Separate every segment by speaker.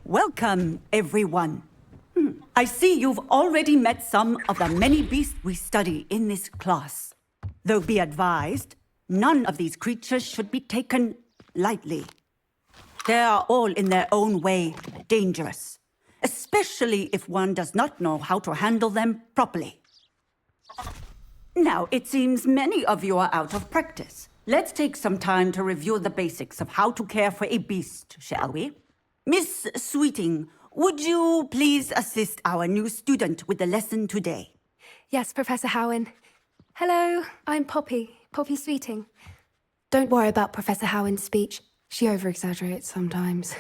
Speaker 1: Welcome, everyone. I see you've already met some of the many beasts we study in this class. Though be advised, none of these creatures should be taken lightly. They are all in their own way dangerous, especially if one does not know how to handle them properly. Now, it seems many of you are out of practice. Let's take some time to review the basics of how to care for a beast, shall we? Miss Sweeting, would you please assist our new student with the lesson today?
Speaker 2: Yes, Professor Howen. Hello, I'm Poppy Sweeting. Don't worry about Professor Howen's speech. She over-exaggerates sometimes.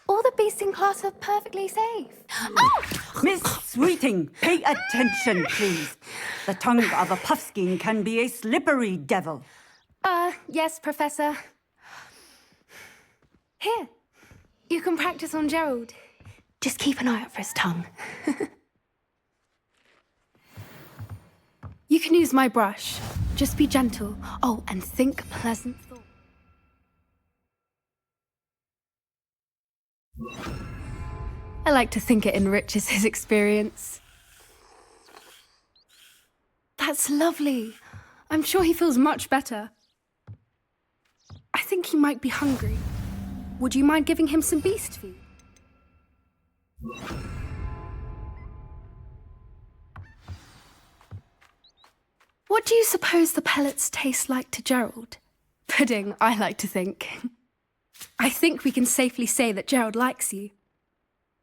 Speaker 2: All the beasts in class are perfectly safe. Oh!
Speaker 1: Miss Sweeting, pay attention, please. The tongue of a puffskein can be a slippery devil.
Speaker 2: Yes, Professor. Here. You can practice on Gerald. Just keep an eye out for his tongue. You can use my brush. Just be gentle. Oh, and think pleasant thoughts. I like to think it enriches his experience. That's lovely. I'm sure he feels much better. I think he might be hungry. Would you mind giving him some beast food? What do you suppose the pellets taste like to Gerald? Pudding, I like to think. I think we can safely say that Gerald likes you.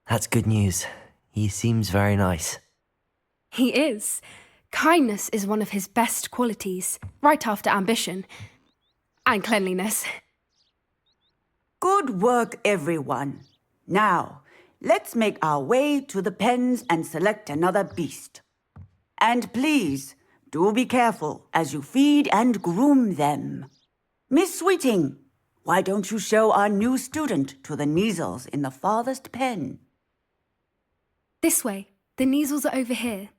Speaker 3: That's good news. He seems very nice.
Speaker 2: He is. Kindness is one of his best qualities, right after ambition. And cleanliness.
Speaker 1: Good work, everyone. Now, let's make our way to the pens and select another beast. And please, do be careful as you feed and groom them. Miss Sweeting, why don't you show our new student to the Neasels in the farthest pen?
Speaker 2: This way. The Neasels are over here.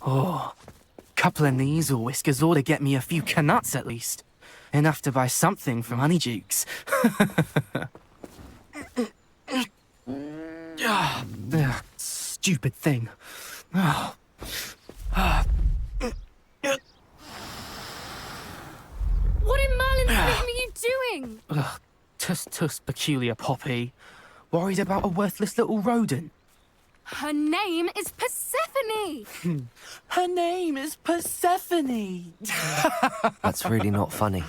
Speaker 4: Oh, couple of Neasel whiskers ought to get me a few canuts at least. Enough to buy something from Honeydukes. Stupid thing. Oh.
Speaker 2: What in Merlin's name are you doing?
Speaker 4: Tuss, peculiar Poppy. Worried about a worthless little rodent.
Speaker 2: Her name is Persephone!
Speaker 4: Her name is Persephone!
Speaker 3: That's really not funny.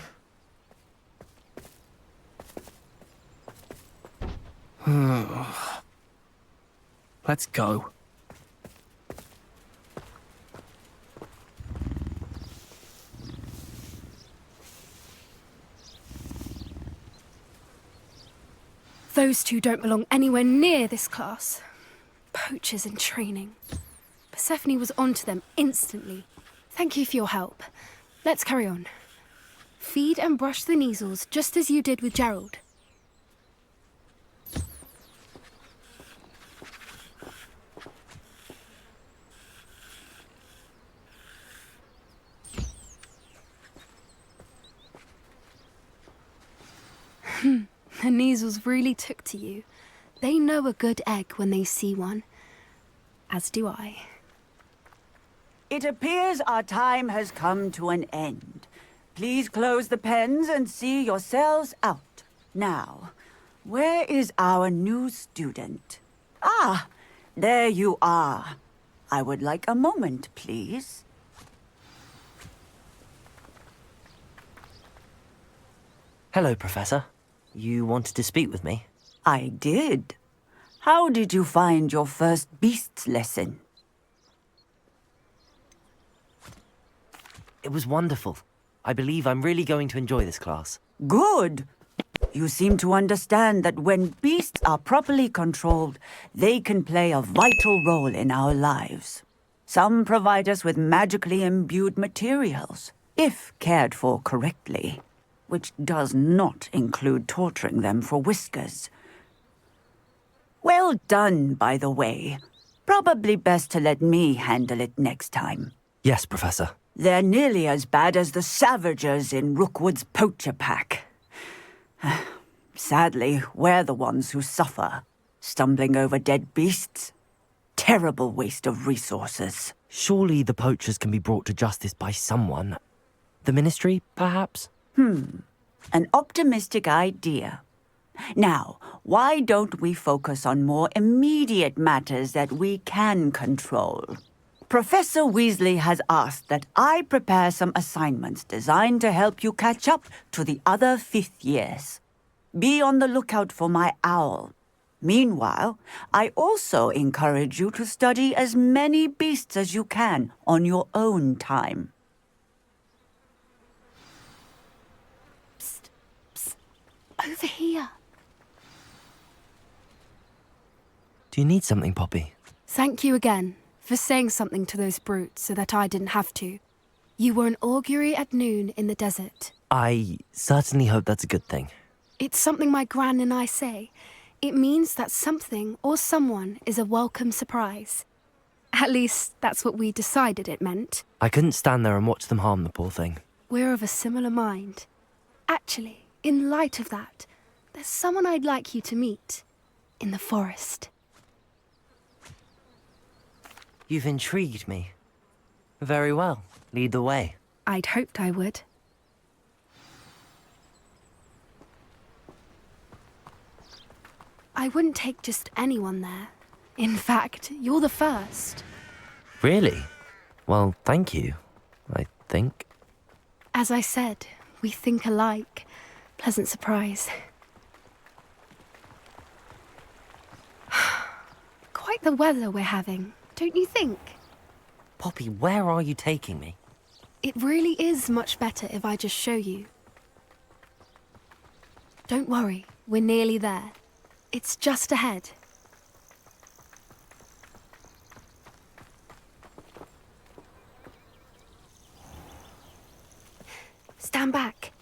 Speaker 4: Let's go.
Speaker 2: Those two don't belong anywhere near this class. Poachers in training. Persephone was onto them instantly. Thank you for your help. Let's carry on. Feed and brush the Neasels just as you did with Gerald. The Neasels really took to you. They know a good egg when they see one. As do I.
Speaker 1: It appears our time has come to an end. Please close the pens and see yourselves out. Now, where is our new student? Ah, there you are. I would like a moment, please.
Speaker 3: Hello, Professor. You wanted to speak with me?
Speaker 1: I did. How did you find your first beasts lesson?
Speaker 3: It was wonderful. I believe I'm really going to enjoy this class.
Speaker 1: Good. You seem to understand that when beasts are properly controlled, they can play a vital role in our lives. Some provide us with magically imbued materials, if cared for correctly, which does not include torturing them for whiskers. Well done, by the way. Probably best to let me handle it next time.
Speaker 3: Yes, Professor.
Speaker 1: They're nearly as bad as the Savagers in Rookwood's poacher pack. Sadly, we're the ones who suffer, stumbling over dead beasts. Terrible waste of resources.
Speaker 3: Surely the poachers can be brought to justice by someone. The Ministry, perhaps?
Speaker 1: An optimistic idea. Now, why don't we focus on more immediate matters that we can control? Professor Weasley has asked that I prepare some assignments designed to help you catch up to the other fifth years. Be on the lookout for my owl. Meanwhile, I also encourage you to study as many beasts as you can on your own time.
Speaker 2: Psst, psst. Over here.
Speaker 3: Do you need something, Poppy?
Speaker 2: Thank you again for saying something to those brutes so that I didn't have to. You were an augury at noon in the desert.
Speaker 3: I certainly hope that's a good thing.
Speaker 2: It's something my gran and I say. It means that something or someone is a welcome surprise. At least, that's what we decided it meant.
Speaker 3: I couldn't stand there and watch them harm the poor thing.
Speaker 2: We're of a similar mind. Actually, in light of that, there's someone I'd like you to meet. In the forest.
Speaker 3: You've intrigued me. Very well. Lead the way.
Speaker 2: I'd hoped I would. I wouldn't take just anyone there. In fact, you're the first.
Speaker 3: Really? Well, thank you, I think.
Speaker 2: As I said, we think alike. Pleasant surprise. Quite the weather we're having, don't you think?
Speaker 3: Poppy, where are you taking me?
Speaker 2: It really is much better if I just show you. Don't worry, we're nearly there. It's just ahead. Stand back.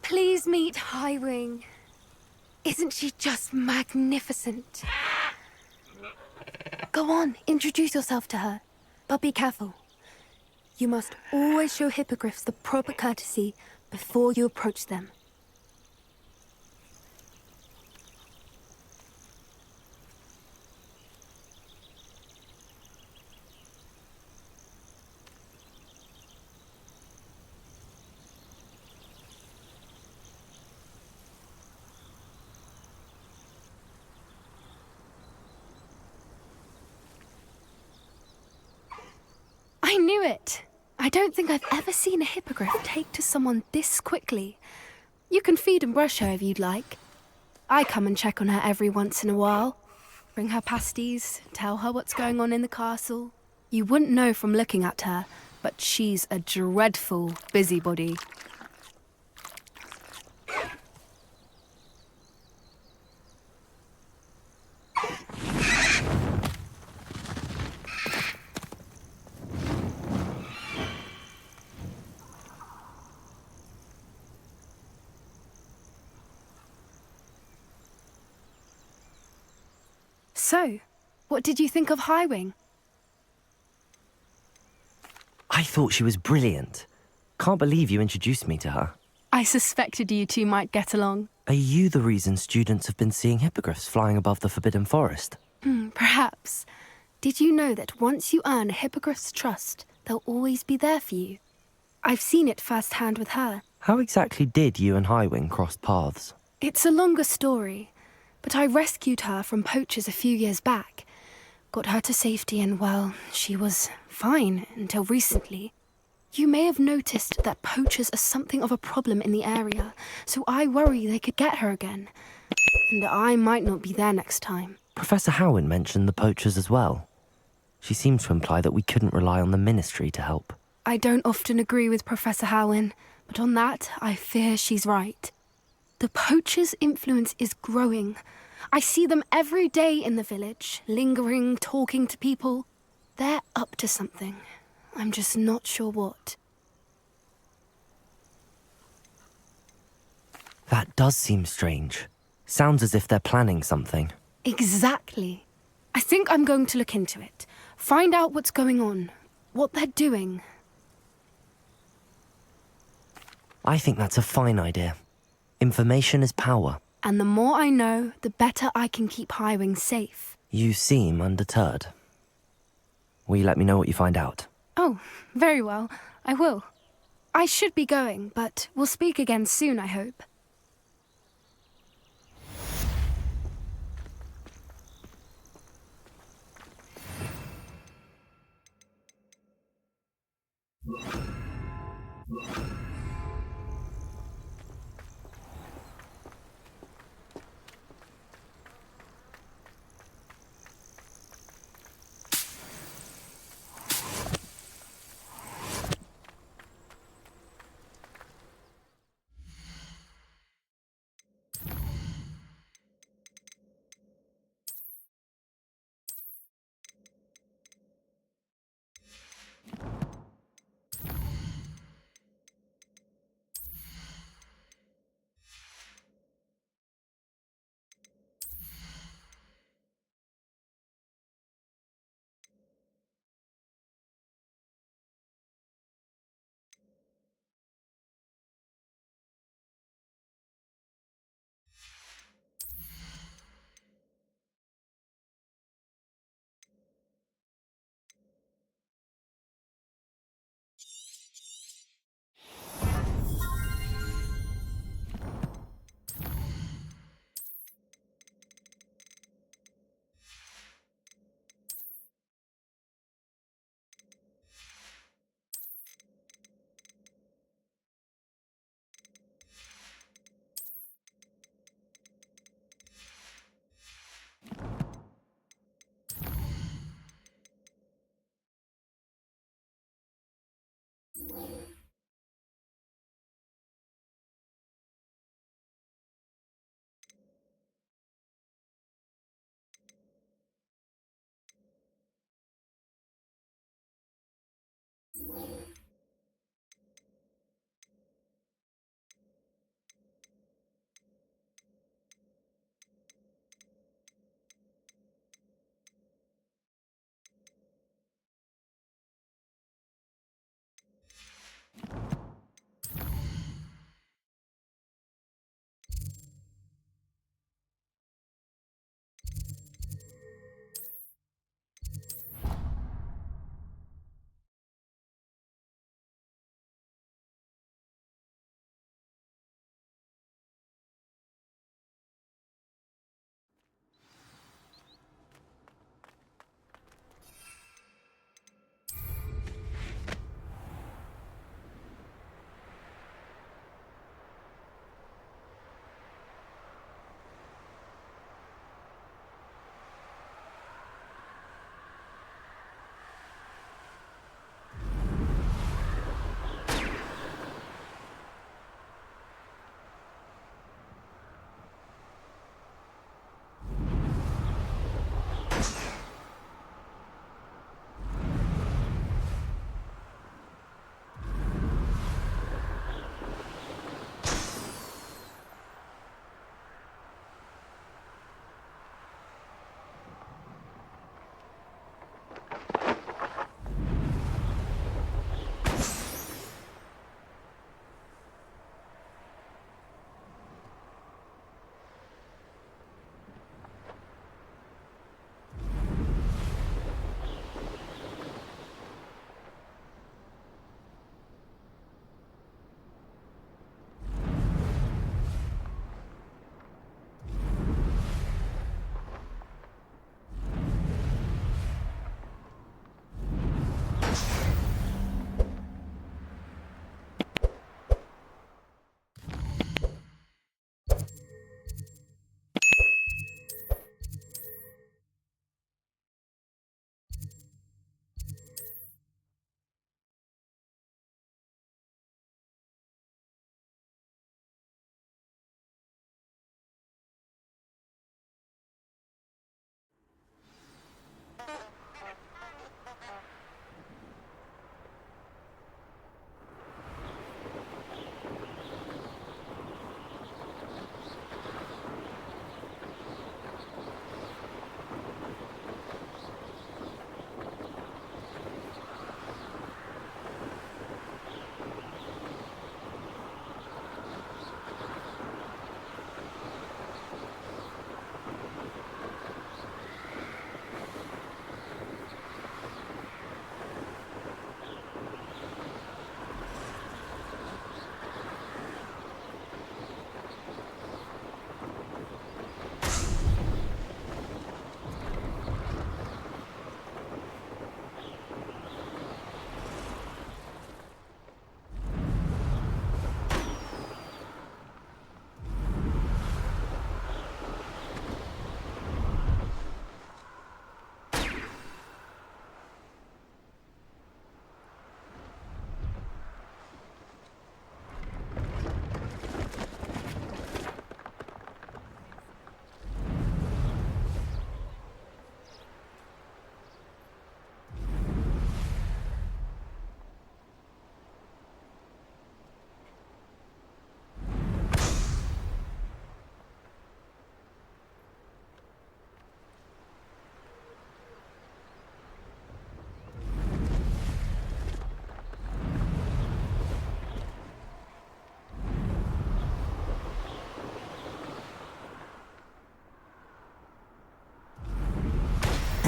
Speaker 2: Please meet Highwing. Isn't she just magnificent? Go on, introduce yourself to her. But be careful. You must always show hippogriffs the proper courtesy before you approach them. I knew it! I don't think I've ever seen a hippogriff take to someone this quickly. You can feed and brush her if you'd like. I come and check on her every once in a while. Bring her pasties, tell her what's going on in the castle. You wouldn't know from looking at her, but she's a dreadful busybody. So, what did you think of Highwing?
Speaker 3: I thought she was brilliant. Can't believe you introduced me to her.
Speaker 2: I suspected you two might get along.
Speaker 3: Are you the reason students have been seeing hippogriffs flying above the Forbidden Forest?
Speaker 2: Perhaps. Did you know that once you earn a hippogriff's trust, they'll always be there for you? I've seen it firsthand with her.
Speaker 3: How exactly did you and Highwing cross paths?
Speaker 2: It's a longer story, but I rescued her from poachers a few years back. got her to safety, and well, she was fine until recently. You may have noticed that poachers are something of a problem in the area, so I worry they could get her again. And I might not be there next time.
Speaker 3: Professor Howen mentioned the poachers as well. She seemed to imply that we couldn't rely on the Ministry to help.
Speaker 2: I don't often agree with Professor Howen, but on that, I fear she's right. The poachers' influence is growing. I see them every day in the village, lingering, talking to people. They're up to something. I'm just not sure what.
Speaker 3: That does seem strange. Sounds as if they're planning something.
Speaker 2: Exactly. I think I'm going to look into it. Find out what's going on, what they're doing.
Speaker 3: I think that's a fine idea. Information is power.
Speaker 2: And the more I know, the better I can keep hiring safe.
Speaker 3: You seem undeterred. Will you let me know what you find out?
Speaker 2: Oh, very well. I will. I should be going, but we'll speak again soon, I hope.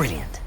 Speaker 3: Brilliant.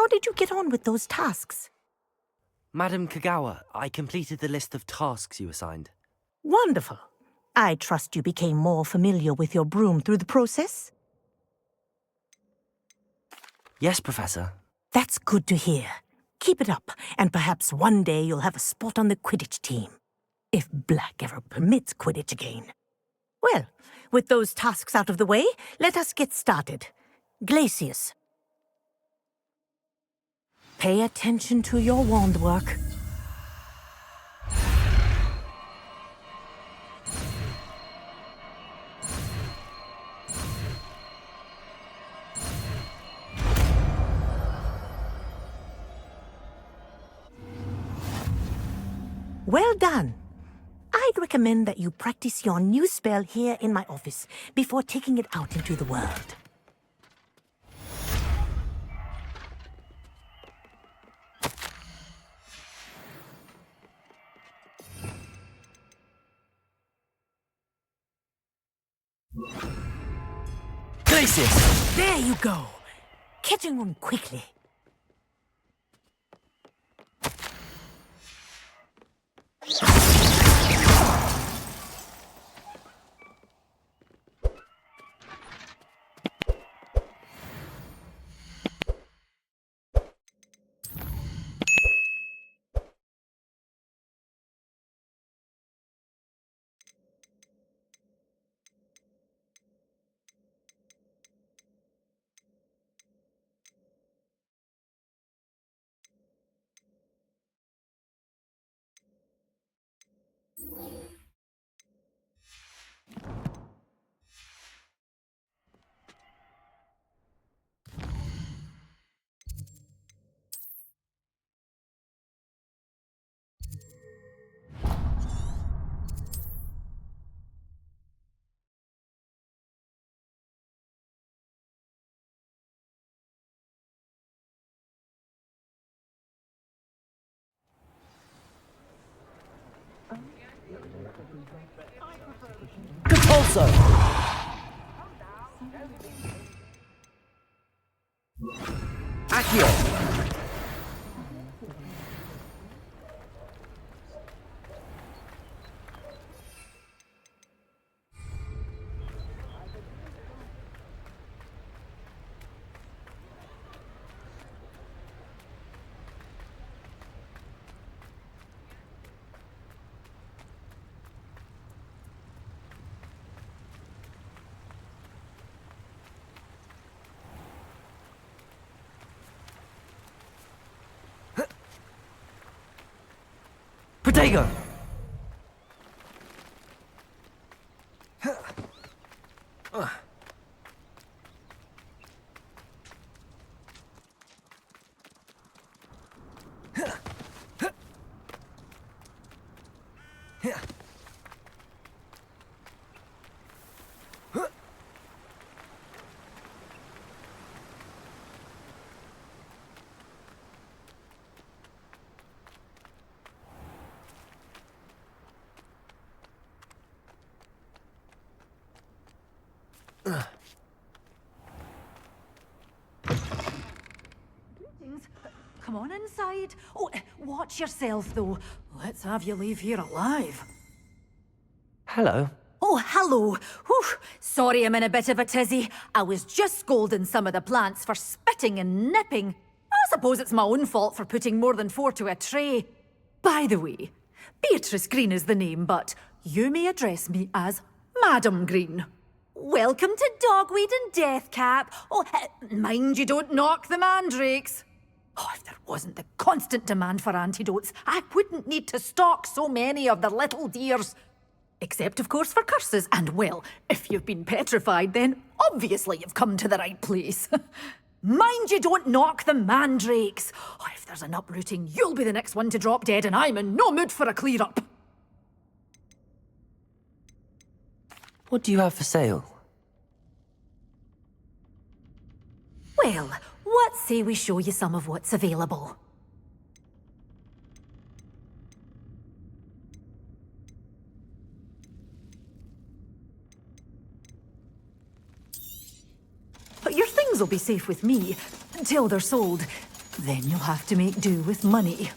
Speaker 5: How did you get on with those tasks?
Speaker 3: Madam Kagawa, I completed the list of tasks you assigned.
Speaker 5: Wonderful. I trust you became more familiar with your broom through the process?
Speaker 3: Yes, Professor.
Speaker 5: That's good to hear. Keep it up, and perhaps one day you'll have a spot on the Quidditch team. If Black ever permits Quidditch again. Well, with those tasks out of the way, let us get started. Gladius. Pay attention to your wand work. Well done. I'd recommend that you practice your new spell here in my office before taking it out into the world.
Speaker 3: Gladius!
Speaker 5: There you go. Catching on quickly.
Speaker 3: Repulso! Accio! Protego!
Speaker 6: Come on inside. Oh, watch yourself, though. Let's have you leave here alive.
Speaker 3: Hello.
Speaker 6: Oh, hello. Whew. Sorry I'm in a bit of a tizzy. I was just scolding some of the plants for spitting and nipping. I suppose it's my own fault for putting more than 4 to a tray. By the way, Beatrice Green is the name, but you may address me as Madam Green. Welcome to Dogweed and Deathcap. Oh, mind you don't knock the mandrakes. Oh, if there wasn't the constant demand for antidotes, I wouldn't need to stock so many of the little dears. Except, of course, for curses. And, well, if you've been petrified, then obviously you've come to the right place. Mind you don't knock the mandrakes. Oh, if there's an uprooting, you'll be the next one to drop dead, and I'm in no mood for a clear-up.
Speaker 3: What do you have for sale?
Speaker 6: Well, what say we show you some of what's available? But your things will be safe with me until they're sold. Then you'll have to make do with money.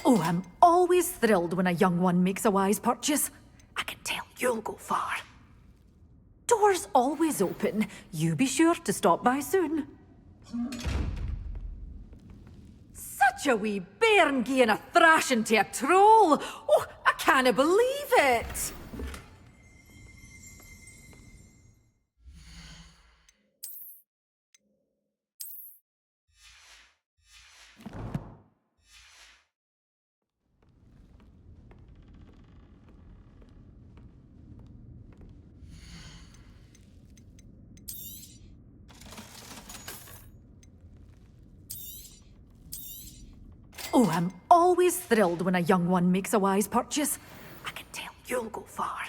Speaker 6: Oh, I'm always thrilled when a young one makes a wise purchase. I can tell you'll go far. Doors always open. You be sure to stop by soon. Such a wee bairn gieing a thrashing to a troll. Oh, I can't believe it. Oh, I'm always thrilled when a young one makes a wise purchase. I can tell you'll go far.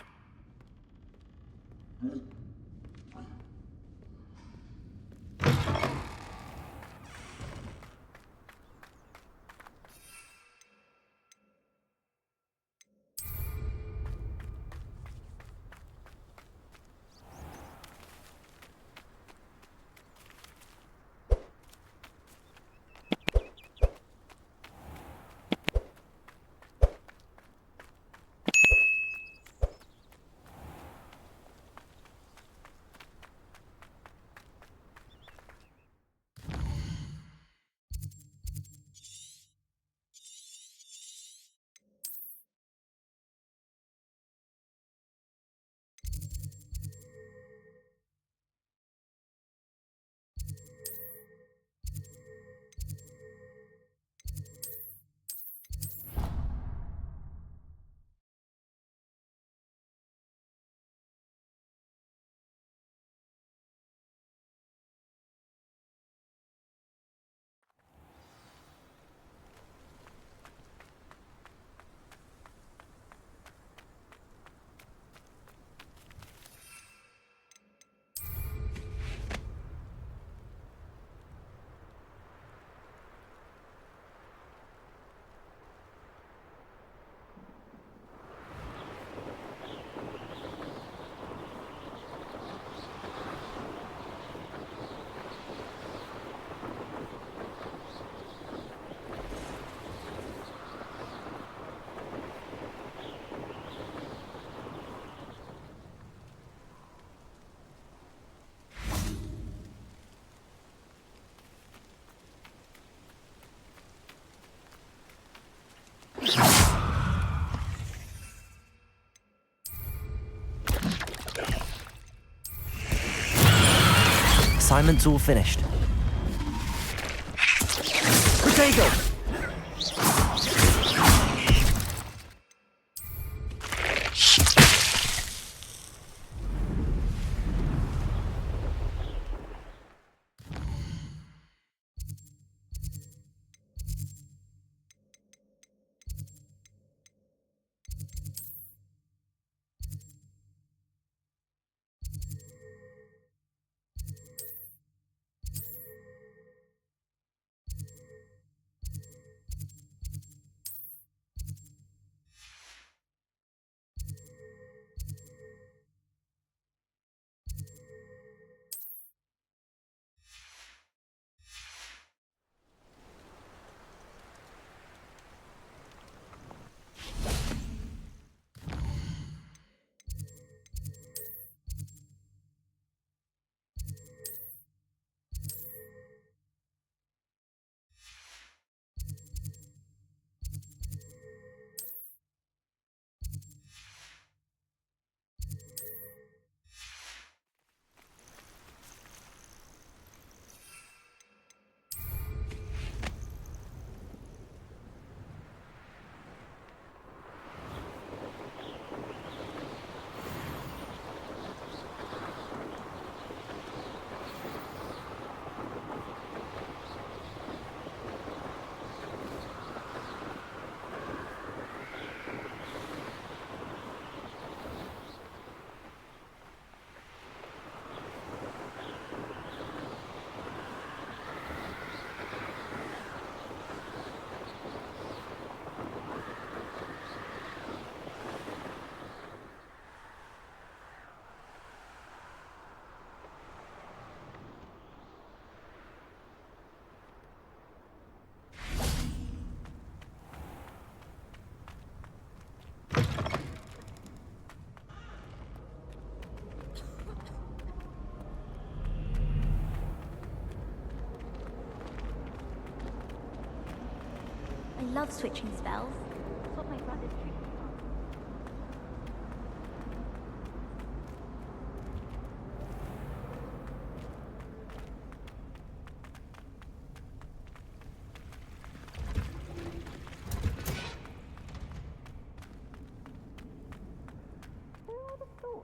Speaker 3: Assignment's all finished. Potato!
Speaker 7: I love switching spells. It's what my brother's trick me on.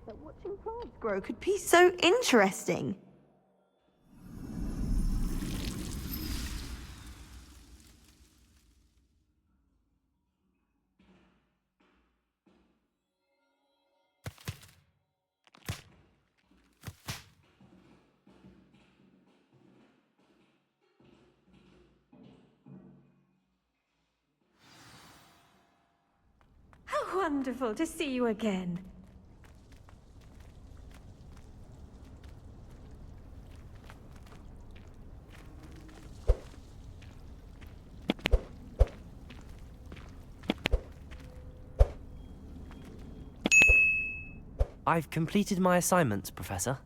Speaker 8: That watching plants grow could be so interesting.
Speaker 9: How wonderful to see you again.
Speaker 3: I've completed my assignments, Professor.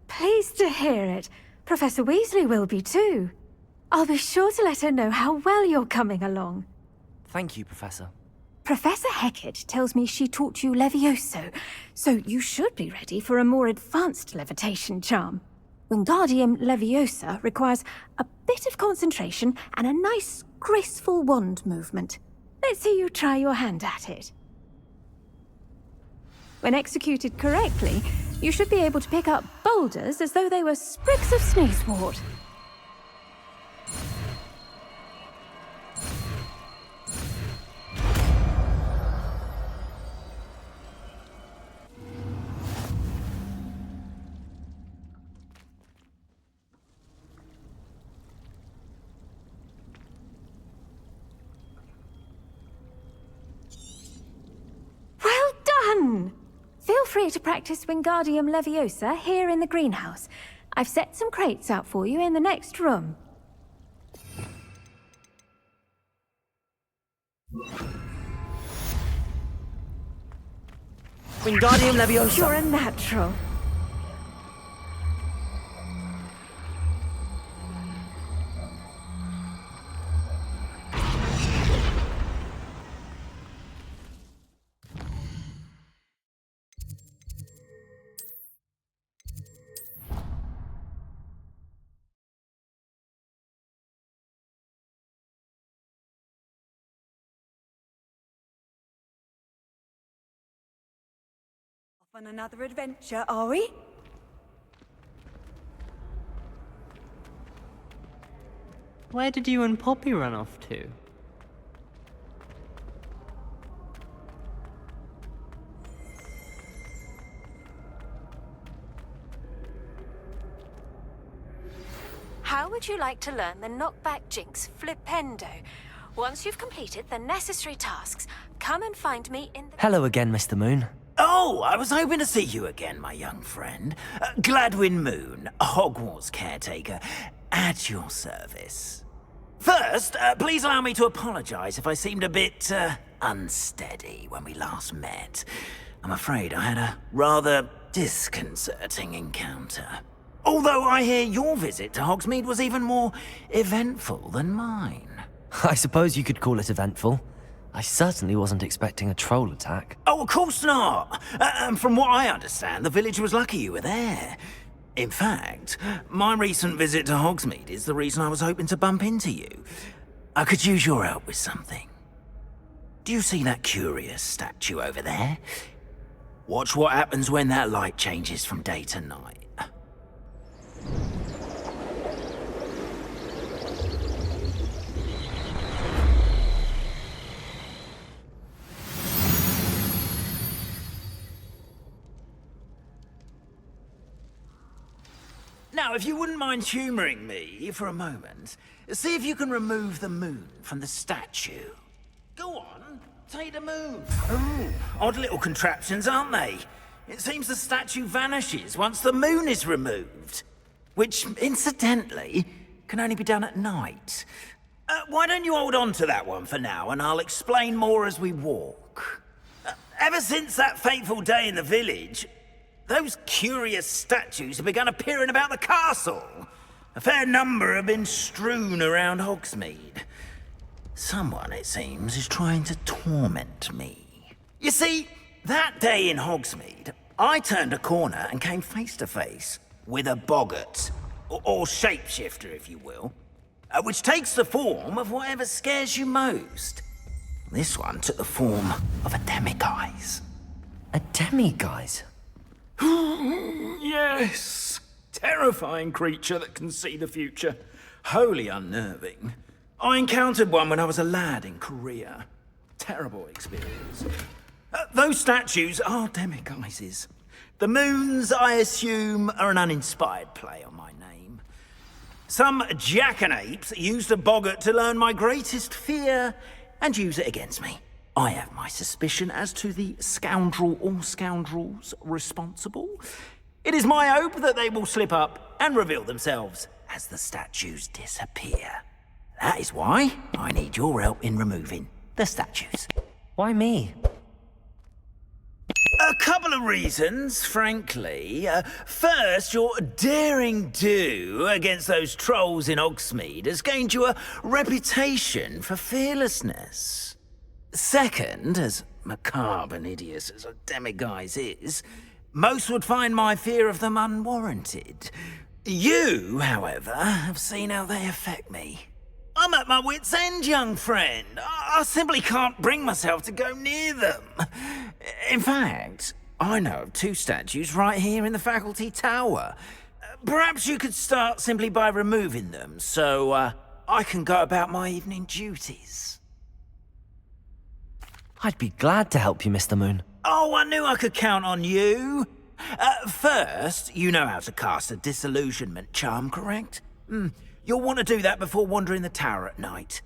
Speaker 9: Pleased to hear it. Professor Weasley will be too. I'll be sure to let her know how well you're coming along.
Speaker 3: Thank you, Professor.
Speaker 9: Professor Hecat tells me she taught you Levioso, so you should be ready for a more advanced levitation charm. Wingardium Leviosa requires a bit of concentration and a nice, graceful wand movement. Let's see you try your hand at it. When executed correctly, you should be able to pick up boulders as though they were sprigs of sneezewort. Well done! Feel free to practice Wingardium Leviosa here in the greenhouse. I've set some crates out for you in the next room.
Speaker 3: Wingardium Leviosa!
Speaker 9: You're a natural.
Speaker 1: On another adventure, are we?
Speaker 10: Where did you and Poppy run off to?
Speaker 2: How would you like to learn the knockback jinx Flipendo? Once you've completed the necessary tasks, come and find me in the...
Speaker 3: Hello again, Mr. Moon.
Speaker 11: Oh, I was hoping to see you again, my young friend. Gladwin Moon, Hogwarts caretaker, at your service. First, please allow me to apologize if I seemed a bit, unsteady when we last met. I'm afraid I had a rather disconcerting encounter. Although I hear your visit to Hogsmeade was even more eventful than mine.
Speaker 3: I suppose you could call it eventful. I certainly wasn't expecting a troll attack.
Speaker 11: Oh, of course not! And from what I understand, the village was lucky you were there. In fact, my recent visit to Hogsmeade is the reason I was hoping to bump into you. I could use your help with something. Do you see that curious statue over there? Watch what happens when that light changes from day to night. Now, if you wouldn't mind humouring me for a moment, see if you can remove the moon from the statue. Go on, take the moon. Ooh, odd little contraptions, aren't they? It seems the statue vanishes once the moon is removed. Which, incidentally, can only be done at night. Why don't you hold on to that one for now, and I'll explain more as we walk. Ever since that fateful day in the village, those curious statues have begun appearing about the castle. A fair number have been strewn around Hogsmeade. Someone, it seems, is trying to torment me. You see, that day in Hogsmeade, I turned a corner and came face to face with a boggart, or shapeshifter, if you will, which takes the form of whatever scares you most. This one took the form of a demiguise.
Speaker 3: A demiguise?
Speaker 11: Yes! Terrifying creature that can see the future. Wholly unnerving. I encountered one when I was a lad in Korea. Terrible experience. Those statues are demiguises. The moons, I assume, are an uninspired play on my name. Some jackanapes used a boggart to learn my greatest fear and use it against me. I have my suspicion as to the scoundrel or scoundrels responsible. It is my hope that they will slip up and reveal themselves as the statues disappear. That is why I need your help in removing the statues.
Speaker 3: Why me?
Speaker 11: A couple of reasons, frankly. First, your daring do against those trolls in Hogsmeade has gained you a reputation for fearlessness. Second, as macabre and hideous as a demiguise is, most would find my fear of them unwarranted. You, however, have seen how they affect me. I'm at my wit's end, young friend. I simply can't bring myself to go near them. In fact, I know of 2 statues right here in the faculty tower. Perhaps you could start simply by removing them, so I can go about my evening duties.
Speaker 3: I'd be glad to help you, Mr. Moon.
Speaker 11: Oh, I knew I could count on you. First, you know how to cast a disillusionment charm, correct? You'll want to do that before wandering the tower at night.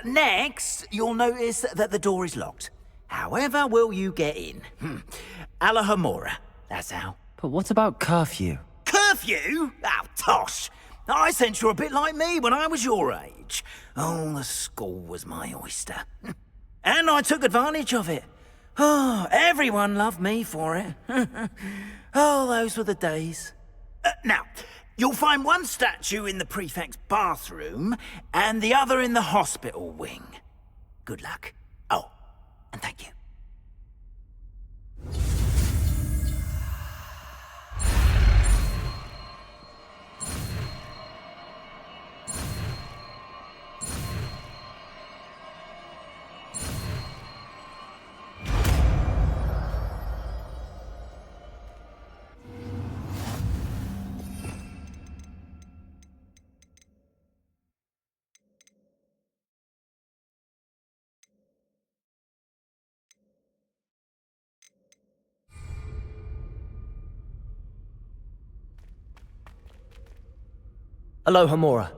Speaker 11: Next, you'll notice that the door is locked. However will you get in? Alahomora, that's how.
Speaker 3: But what about curfew?
Speaker 11: Curfew? Oh, tosh! I sense you're a bit like me when I was your age. Oh, the school was my oyster. And I took advantage of it. Oh, everyone loved me for it. Oh, those were the days. Now, you'll find one statue in the prefect's bathroom and the other in the hospital wing. Good luck. Oh, and thank you.
Speaker 3: Alohomora.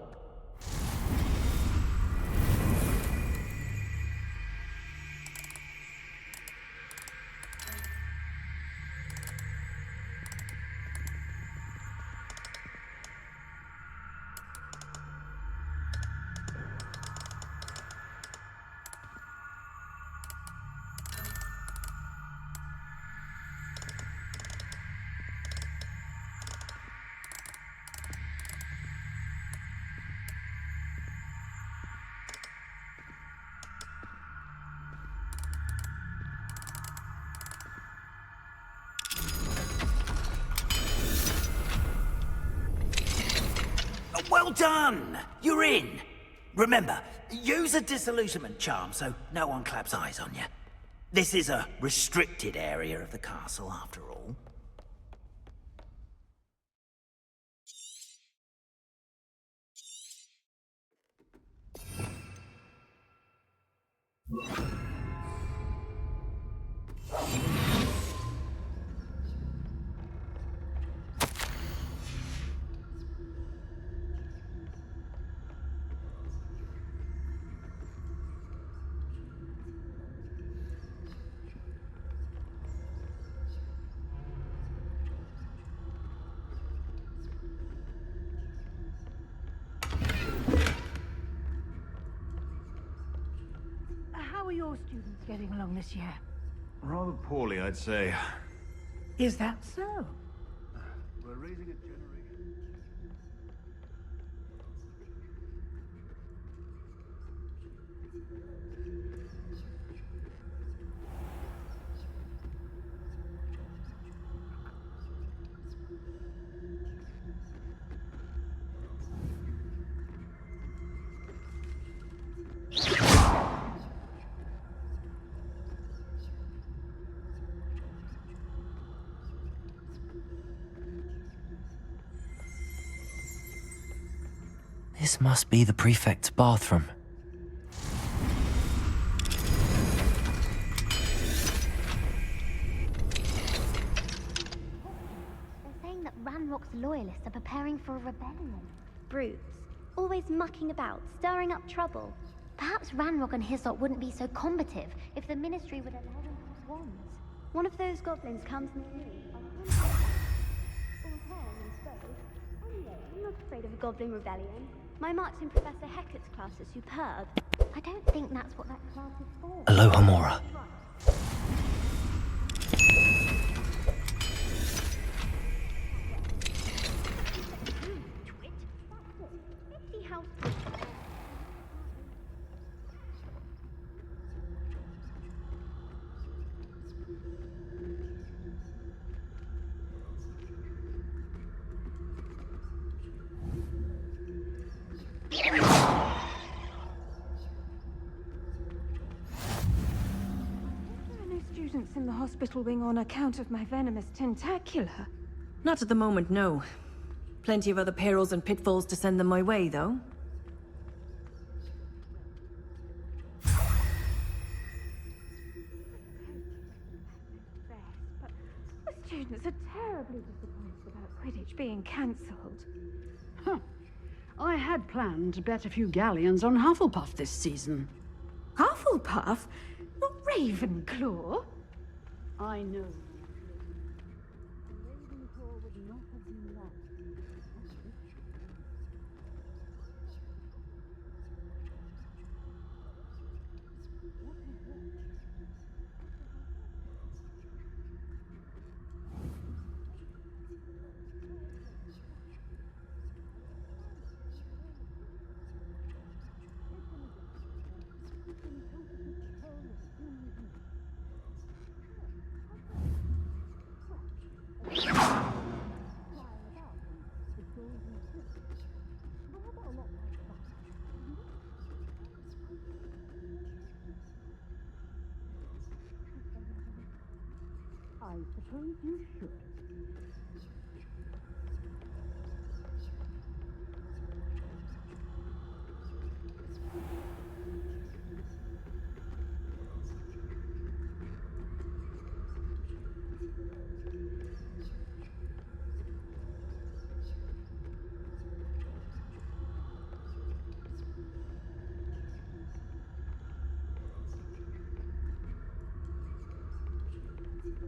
Speaker 11: Well done! You're in! Remember, use a disillusionment charm so no one claps eyes on you. This is a restricted area of the castle, after all.
Speaker 12: How are your students getting along this year?
Speaker 13: Rather poorly, I'd say.
Speaker 12: Is that so?
Speaker 13: We're raising a generation.
Speaker 3: This must be the prefect's bathroom.
Speaker 7: They're saying that Ranrock's loyalists are preparing for a rebellion. Brutes, always mucking about, stirring up trouble. Perhaps Ranrock and his lot wouldn't be so combative if the Ministry would allow them to use wands. One of those goblins comes near me. Anyway, I'm not afraid of a goblin rebellion. My marks in Professor Hecat's class are superb. I don't think that's what that class is for.
Speaker 3: Aloha Mora.
Speaker 9: In the hospital wing on account of my venomous tentacular.
Speaker 14: Not at the moment, no. Plenty of other perils and pitfalls to send them my way, though.
Speaker 9: But the students are terribly disappointed about Quidditch being cancelled.
Speaker 12: Huh. I had planned to bet a few galleons on Hufflepuff this season.
Speaker 9: Hufflepuff? Not Ravenclaw?
Speaker 12: I know. I suppose you should.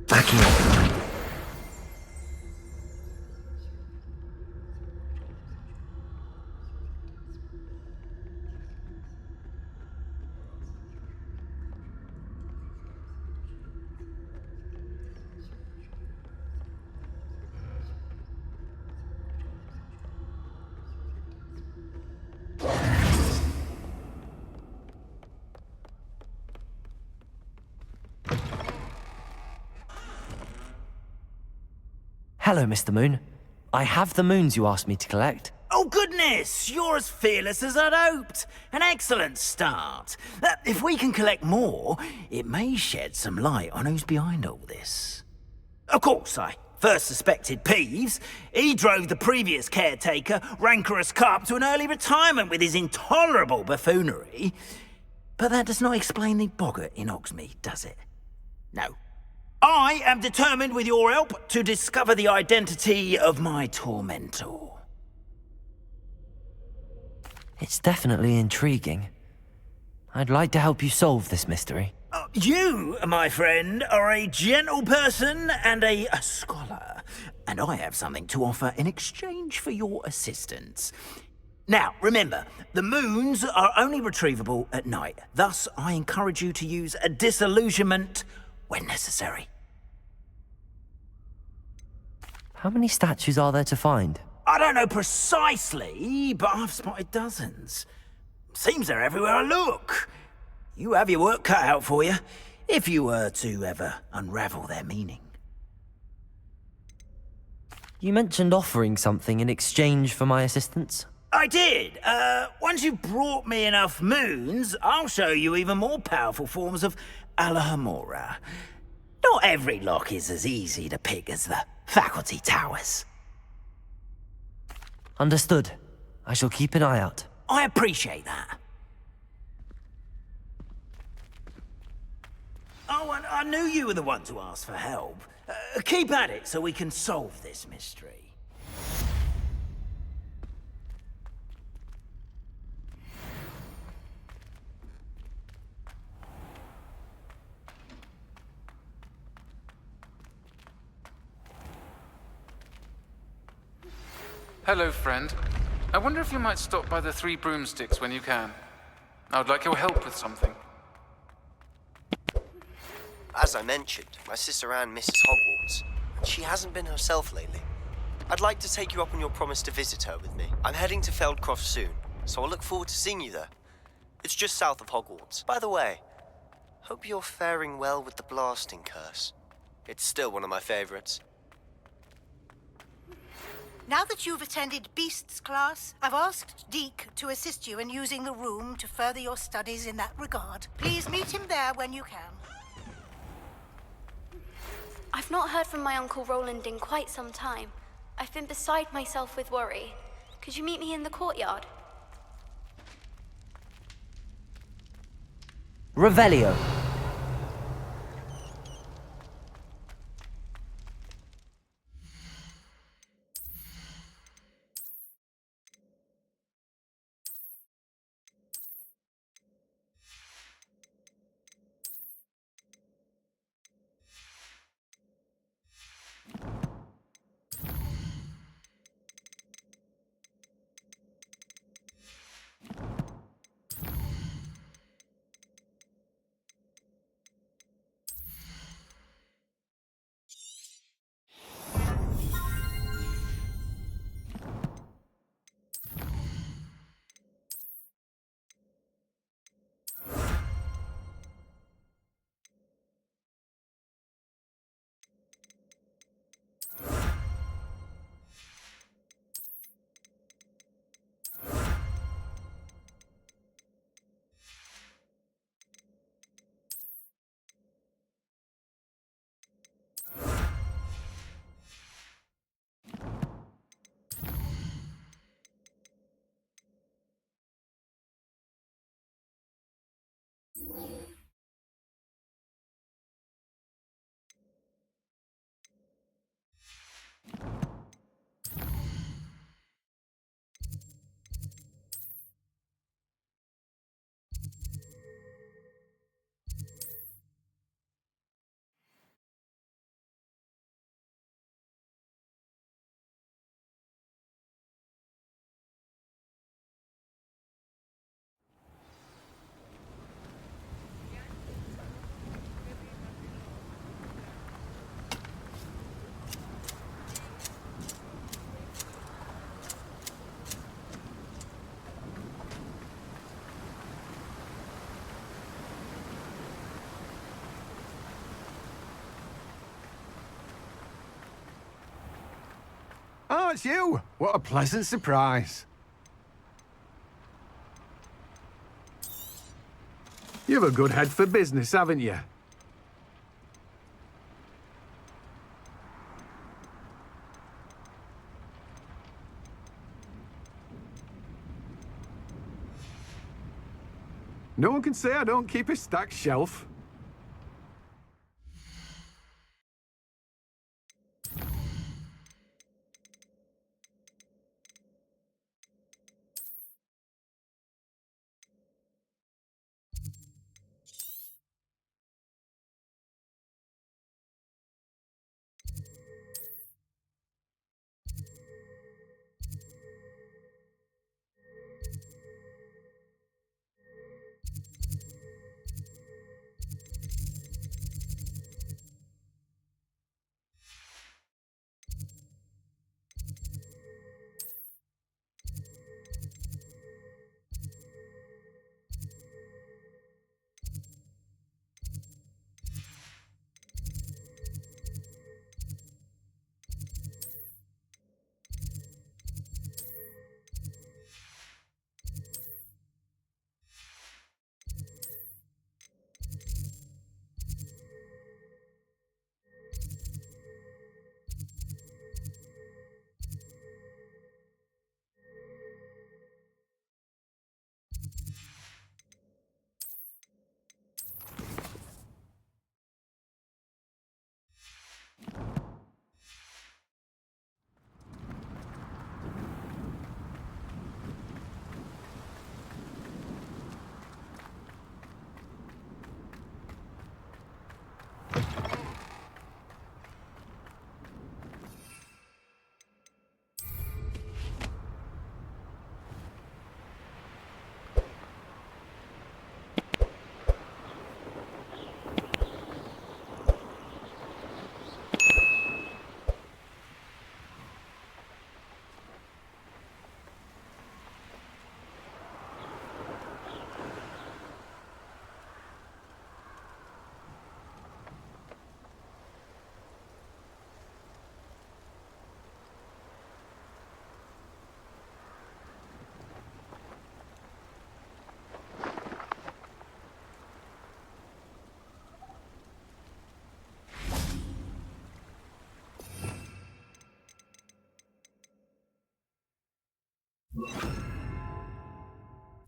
Speaker 3: Backing up. Hello, Mr. Moon. I have the moons you asked me to collect.
Speaker 11: Oh, goodness! You're as fearless as I'd hoped. An excellent start. If we can collect more, it may shed some light on who's behind all this. Of course, I first suspected Peeves. He drove the previous caretaker, Rancorous Carp, to an early retirement with his intolerable buffoonery. But that does not explain the boggart in Hogsmeade, does it? No. I am determined, with your help, to discover the identity of my tormentor.
Speaker 3: It's definitely intriguing. I'd like to help you solve this mystery.
Speaker 11: You, my friend, are a gentle person and a scholar, and I have something to offer in exchange for your assistance. Now, remember, the moons are only retrievable at night. Thus, I encourage you to use a disillusionment when necessary.
Speaker 3: How many statues are there to find?
Speaker 11: I don't know precisely, but I've spotted dozens. Seems they're everywhere I look. You have your work cut out for you, if you were to ever unravel their meaning.
Speaker 3: You mentioned offering something in exchange for my assistance?
Speaker 11: I did. Once you've brought me enough moons, I'll show you even more powerful forms of Alohomora. Not every lock is as easy to pick as the faculty towers.
Speaker 3: Understood. I shall keep an eye out.
Speaker 11: I appreciate that. Oh, and I knew you were the one to ask for help. Keep at it so we can solve this mystery.
Speaker 15: Hello, friend. I wonder if you might stop by the Three Broomsticks when you can. I would like your help with something.
Speaker 16: As I mentioned, my sister Anne misses Hogwarts, and she hasn't been herself lately. I'd like to take you up on your promise to visit her with me. I'm heading to Feldcroft soon, so I'll look forward to seeing you there. It's just south of Hogwarts. By the way, hope you're faring well with the blasting curse. It's still one of my favorites.
Speaker 17: Now that you've attended Beasts class, I've asked Deke to assist you in using the room to further your studies in that regard. Please meet him there when you can.
Speaker 18: I've not heard from my Uncle Roland in quite some time. I've been beside myself with worry. Could you meet me in the courtyard?
Speaker 3: Revelio.
Speaker 13: Oh, it's you! What a pleasant surprise. You've a good head for business, haven't you? No one can say I don't keep a stacked shelf.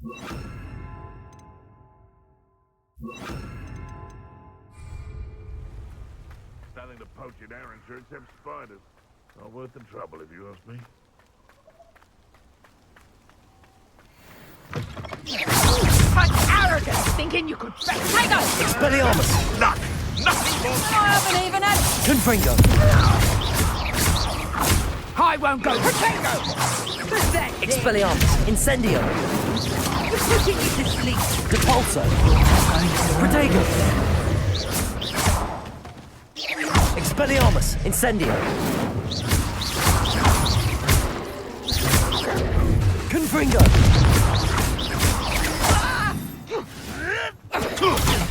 Speaker 19: Nothing to poach in Arrowshire except spiders. Not worth the trouble, if you ask me.
Speaker 11: Such arrogance, thinking you could take us!
Speaker 3: Expelliarmus!
Speaker 19: Nothing more!
Speaker 11: I haven't even had...
Speaker 3: Confringo!
Speaker 11: I won't go! Protego! Pathetic!
Speaker 3: Expelliarmus! Incendio!
Speaker 11: You're putting me to sleep!
Speaker 3: Depulso! Protego! Expelliarmus! Incendio! Confringo!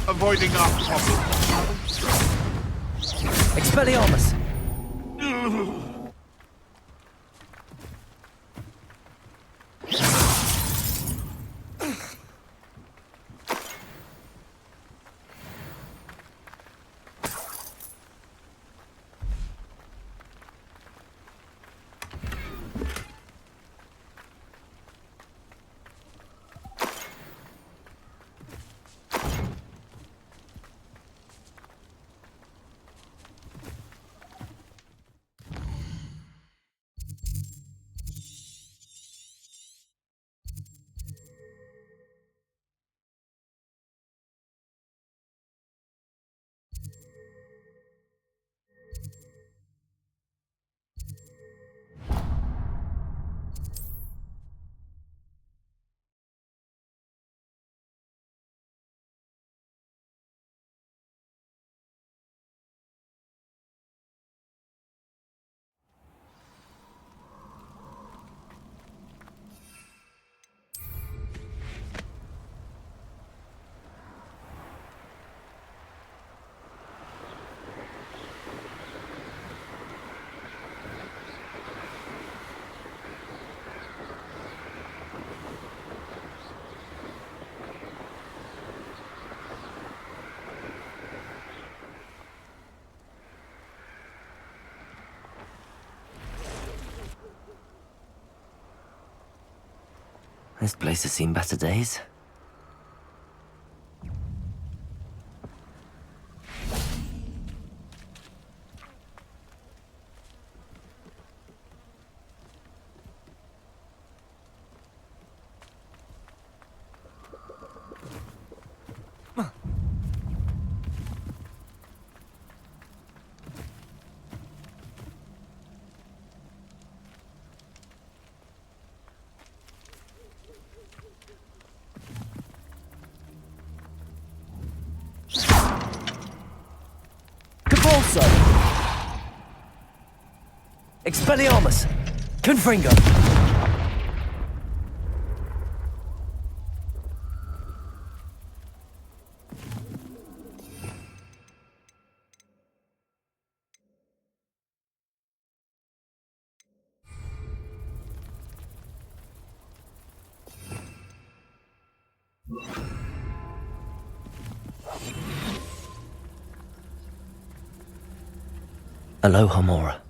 Speaker 19: Avoiding our problem.
Speaker 3: Expelliarmus! This place has seen better days. Also, Expelliarmus! Confringo! Aloha Mora.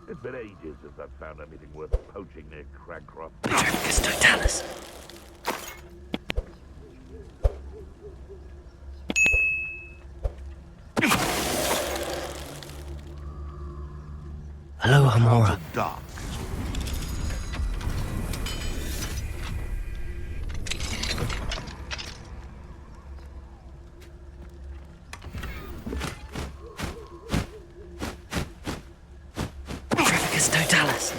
Speaker 19: It's been ages since I've found anything worth poaching near Cragcroft.
Speaker 3: Trafficus Totalis. Aloha Mora.
Speaker 19: Dark.
Speaker 3: Totalis.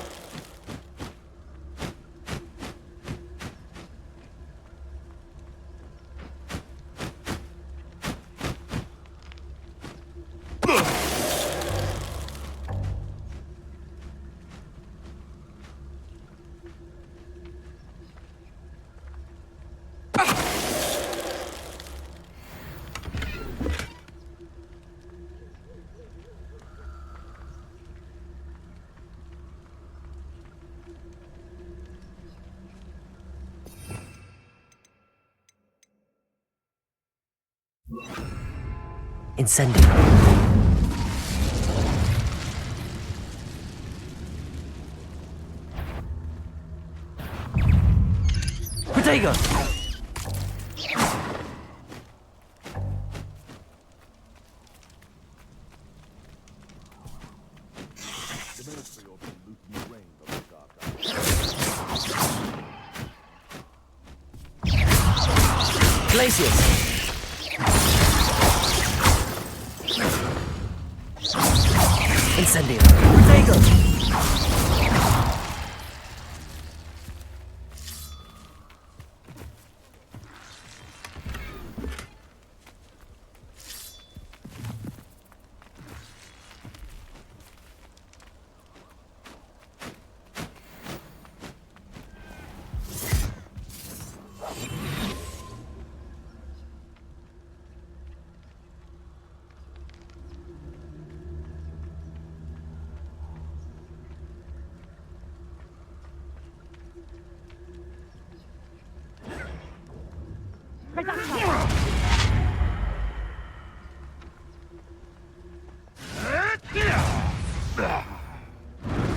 Speaker 3: Incendio. Protego! Gladius! Incendio! Protego!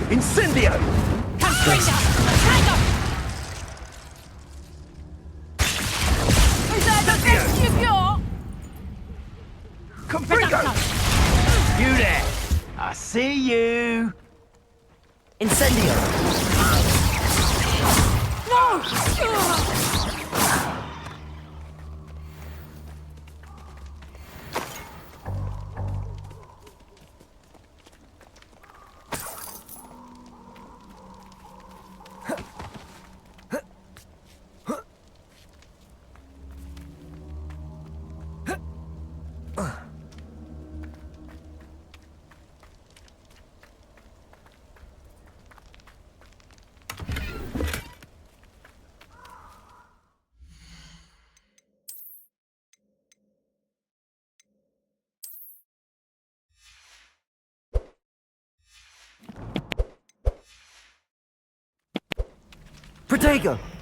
Speaker 11: Incendio! You there! I see you!
Speaker 3: Incendio! Protego!